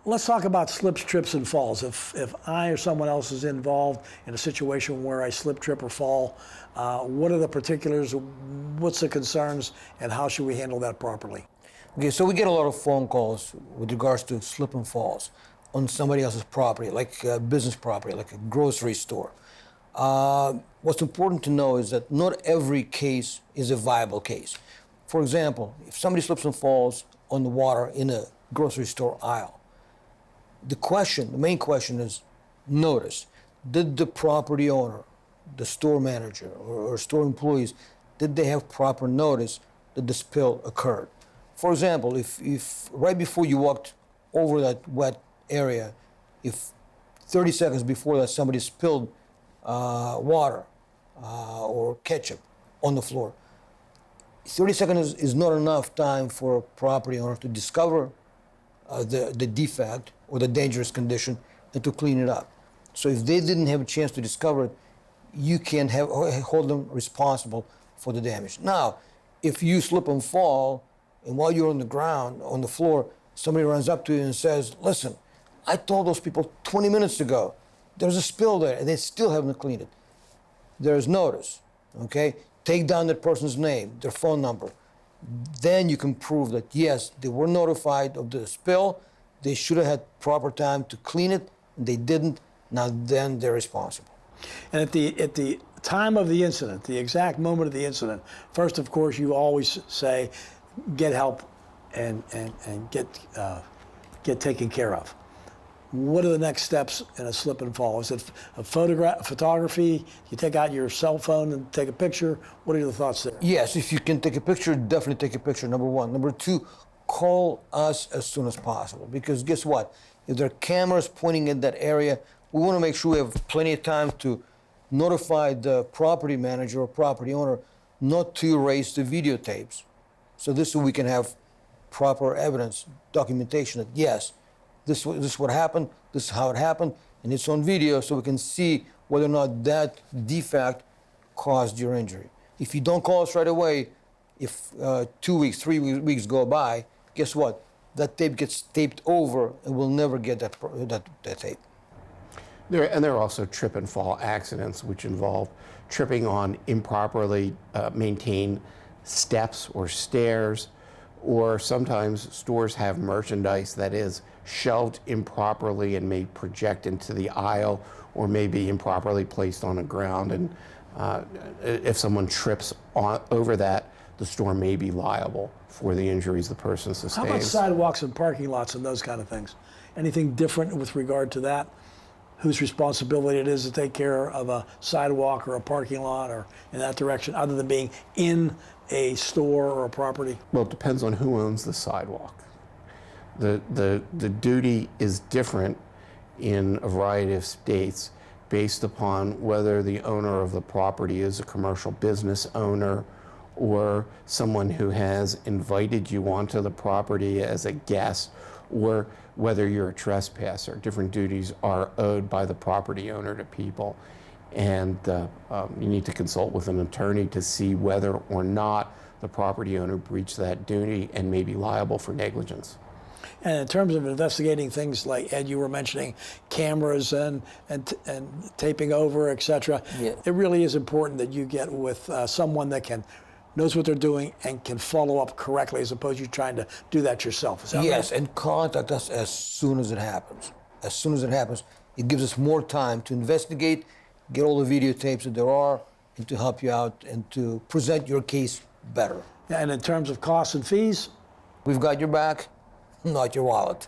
Let's talk about slips, trips, and falls. If I or someone else is involved in a situation where I slip, trip, or fall, what are the particulars, what's the concerns, and how should we handle that properly? Okay, so we get a lot of phone calls with regards to slip and falls on somebody else's property, like business property, like a grocery store. What's important to know is that not every case is a viable case. For example, if somebody slips and falls on the water in a grocery store aisle, the main question is notice. Did the property owner, the store manager, or store employees, did they have proper notice that the spill occurred? For example, if right before you walked over that wet area, if 30 seconds before that somebody spilled water or ketchup on the floor, 30 seconds is not enough time for a property owner to discover the defect or the dangerous condition and to clean it up. So if they didn't have a chance to discover it, you can hold them responsible for the damage. Now, if you slip and fall, and while you're on the ground, on the floor, somebody runs up to you and says, listen, I told those people 20 minutes ago, there's a spill there, and they still haven't cleaned it. There's notice, okay? Take down that person's name, their phone number. Then you can prove that, yes, they were notified of the spill, they should have had proper time to clean it, and they didn't. Now then they're responsible. And at the time of the incident, the exact moment of the incident, first, of course, you always say, get help and get taken care of. What are the next steps in a slip and fall? Is it photography? You take out your cell phone and take a picture? What are your thoughts there? Yes, if you can take a picture, definitely take a picture, number one. Number two, call us as soon as possible. Because guess what? If there are cameras pointing in that area, we want to make sure we have plenty of time to notify the property manager or property owner not to erase the videotapes. So this way we can have proper evidence, documentation that yes, this is what happened, this is how it happened, and it's on video so we can see whether or not that defect caused your injury. If you don't call us right away, if 2 weeks, 3 weeks go by, guess what? That tape gets taped over and we'll never get that tape. There are also trip and fall accidents which involve tripping on improperly maintained steps or stairs, or sometimes stores have merchandise that is shelved improperly and may project into the aisle or may be improperly placed on the ground. And if someone trips over that, the store may be liable for the injuries the person sustains. How about sidewalks and parking lots and those kind of things? Anything different with regard to that? Whose responsibility it is to take care of a sidewalk or a parking lot or in that direction, other than being in a store or a property? Well, it depends on who owns the sidewalk. The duty is different in a variety of states based upon whether the owner of the property is a commercial business owner or someone who has invited you onto the property as a guest, or whether you're a trespasser. Different duties are owed by the property owner to people. And you need to consult with an attorney to see whether or not the property owner breached that duty and may be liable for negligence. And in terms of investigating things like, Ed, you were mentioning cameras and taping over, et cetera, yeah. It really is important that you get with someone that knows what they're doing and can follow up correctly, as opposed to you trying to do that yourself. Is that right? Yes, and contact us as soon as it happens. As soon as it happens, it gives us more time to investigate, get all the videotapes that there are, and to help you out and to present your case better. And in terms of costs and fees? We've got your back, not your wallet.